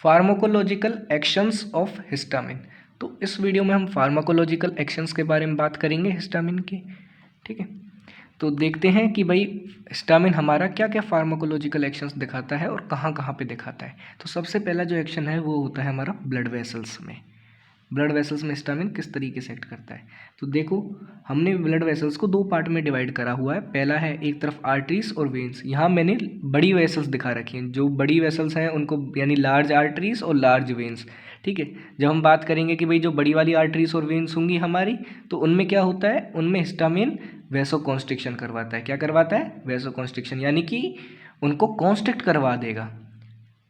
Pharmacological actions of histamine. तो इस video में हम फार्माकोलॉजिकल एक्शंस के बारे में बात करेंगे हिस्टामिन की। ठीक है, तो देखते हैं कि भाई हिस्टामिन हमारा क्या क्या फार्माकोलॉजिकल एक्शंस दिखाता है और कहाँ कहाँ पे दिखाता है। तो सबसे पहला जो एक्शन है वो होता है हमारा ब्लड वेसल्स में। ब्लड वेसल्स में हिस्टामिन किस तरीके से एक्ट करता है, तो देखो हमने ब्लड वेसल्स को दो पार्ट में डिवाइड करा हुआ है। पहला है एक तरफ आर्टरीज और वेन्स। यहाँ मैंने बड़ी वेसल्स दिखा रखी हैं, जो बड़ी वेसल्स हैं उनको यानी लार्ज आर्टरीज और लार्ज वेन्स। ठीक है, जब हम बात करेंगे कि भाई जो बड़ी वाली आर्टरीज और वेन्स होंगी हमारी, तो उनमें क्या होता है, उनमें हिस्टामिन वैसोकॉन्स्ट्रिक्शन करवाता है। क्या करवाता है? वैसोकॉन्स्ट्रिक्शन, यानी कि उनको कॉन्स्ट्रिक्ट करवा देगा।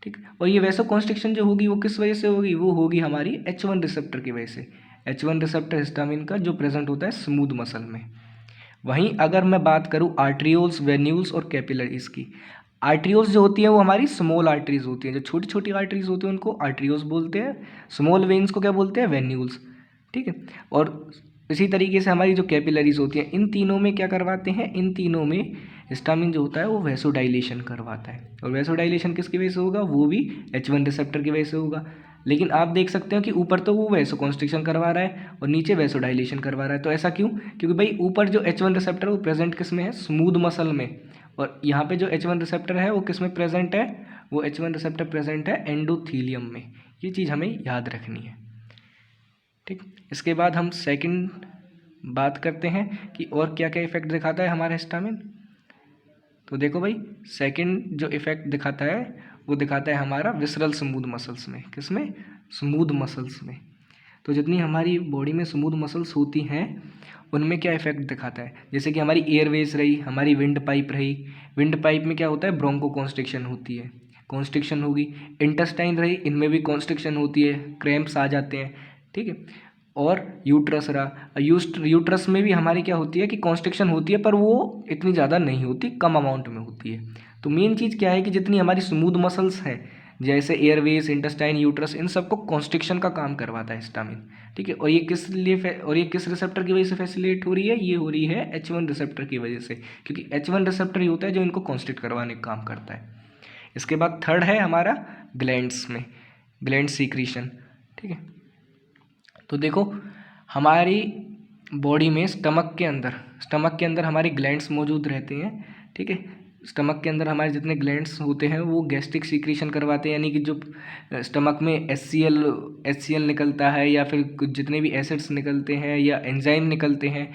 ठीक, और ये वैसोकॉन्स्ट्रिक्शन जो होगी वो किस वजह से होगी? वो होगी हमारी H1 रिसेप्टर की वजह से। H1 रिसेप्टर हिस्टामिन का जो प्रेजेंट होता है स्मूथ मसल में। वहीं अगर मैं बात करूँ आर्ट्रियोल्स, वेन्यूल्स और कैपिलरीज की, आर्ट्रियोल्स जो होती हैं वो हमारी स्मॉल आर्टरीज होती हैं, जो छोटी छोटी आर्टरीज होती हैं उनको आर्ट्रियोल्स बोलते हैं। स्मॉल वेन्स को क्या बोलते हैं? वेन्यूल्स। ठीक है, और इसी तरीके से हमारी जो कैपिलरीज होती हैं, इन तीनों में क्या करवाते हैं? इन तीनों में हिस्टामिन जो होता है वो वैसोडाइलेशन करवाता है। और वैसोडाइलेशन किसकी वजह से होगा? वो भी H1 रिसेप्टर की वजह से होगा। लेकिन आप देख सकते हो कि ऊपर तो वो वैसोकॉन्स्ट्रिक्शन करवा रहा है और नीचे वैसोडाइलेशन करवा रहा है। तो ऐसा क्यों? क्योंकि भाई ऊपर जो H1 रिसेप्टर वो प्रेजेंट किस में है? स्मूथ मसल में। और यहाँ पे जो H1 रिसेप्टर है वो किस में प्रेजेंट है? वो H1 रिसेप्टर प्रेजेंट है एंडोथीलियम में। ये चीज़ हमें याद रखनी है। ठीक, इसके बाद हम सेकंड बात करते हैं कि और क्या क्या इफेक्ट दिखाता है हमारा हिस्टामिन। तो देखो भाई, सेकंड जो इफेक्ट दिखाता है वो दिखाता है हमारा विसरल स्मूथ मसल्स में। किस में? स्मूथ मसल्स में। तो जितनी हमारी बॉडी में स्मूथ मसल्स होती हैं उनमें क्या इफेक्ट दिखाता है? जैसे कि हमारी एयरवेज रही, हमारी विंड पाइप रही। विंड पाइप में क्या होता है? ब्रोंको कॉन्स्ट्रिक्शन होती है, कॉन्स्ट्रिक्शन होगी। इंटेस्टाइन रही, इनमें भी कॉन्स्ट्रिक्शन होती है, क्रैम्प्स आ जाते हैं। ठीक है, और यूट्रस रहा, यूट्रस में भी हमारी क्या होती है कि कॉन्स्ट्रिक्शन होती है, पर वो इतनी ज़्यादा नहीं होती, कम अमाउंट में होती है। तो मेन चीज़ क्या है कि जितनी हमारी स्मूथ मसल्स हैं जैसे एयरवेज, इंटेस्टाइन, यूट्रस, इन सबको कॉन्स्ट्रिक्शन का काम करवाता है हिस्टामिन। ठीक है, और ये किस लिए और ये किस रिसेप्टर की वजह से फैसिलिटेट हो रही है? ये हो रही है H1 रिसेप्टर की वजह से, क्योंकि H1 रिसेप्टर ही होता है जो इनको कॉन्स्ट्रिक्ट करवाने का काम करता है। इसके बाद थर्ड है हमारा ग्लैंड्स में, ग्लैंड सीक्रीशन। ठीक है, तो देखो हमारी बॉडी में स्टमक के अंदर हमारे ग्लैंड्स मौजूद रहते हैं। ठीक है, स्टमक के अंदर हमारे जितने ग्लैंड्स होते हैं वो गैस्ट्रिक सीक्रेशन करवाते हैं, यानी कि जो स्टमक में HCl निकलता है या फिर जितने भी एसिड्स निकलते हैं या एंजाइम निकलते हैं,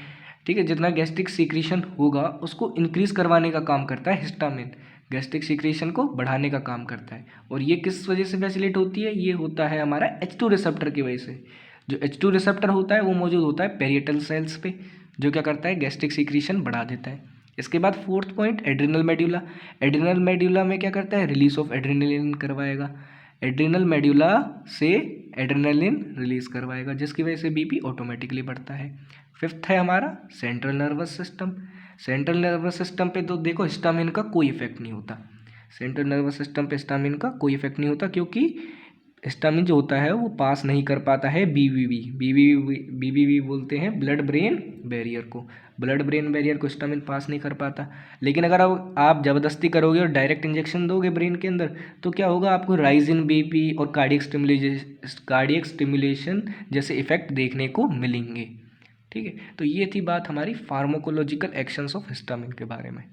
ठीक है, जितना गैस्ट्रिक सीक्रेशन होगा उसको इंक्रीज करवाने का काम करता है हिस्टामिन। गैस्ट्रिक सीक्रेशन को बढ़ाने का काम करता है। और ये किस वजह से फैसिलिटेट होती है? ये होता है हमारा H2 रिसेप्टर की वजह से। जो H2 रिसेप्टर होता है वो मौजूद होता है पेरिएटल सेल्स पे, जो क्या करता है? गैस्ट्रिक सीक्रेशन बढ़ा देता है। इसके बाद fourth point adrenal medulla. Adrenal medulla में क्या करता है? रिलीज ऑफ एड्रेनलिन करवाएगा। एड्रिनल मेड्यूला से एड्रेनलिन रिलीज करवाएगा, जिसकी वजह से बीपी ऑटोमेटिकली बढ़ता है। फिफ्थ है हमारा central nervous system. Central nervous system पे तो देखो हिस्टामिन का कोई इफेक्ट नहीं होता। सेंट्रल नर्वस सिस्टम पे हिस्टामिन का कोई इफेक्ट नहीं होता, क्योंकि हिस्टामिन जो होता है वो पास नहीं कर पाता है बीबीबी बोलते हैं ब्लड ब्रेन बैरियर को। ब्लड ब्रेन बैरियर को हिस्टामिन पास नहीं कर पाता। लेकिन अगर आप ज़बरदस्ती करोगे और डायरेक्ट इंजेक्शन दोगे ब्रेन के अंदर, तो क्या होगा? आपको राइज इन बीपी और कार्डियक स्टिमुलेशन जैसे इफेक्ट देखने को मिलेंगे। ठीक है, तो ये थी बात हमारी फार्माकोलॉजिकल एक्शंस ऑफ हिस्टामिन के बारे में।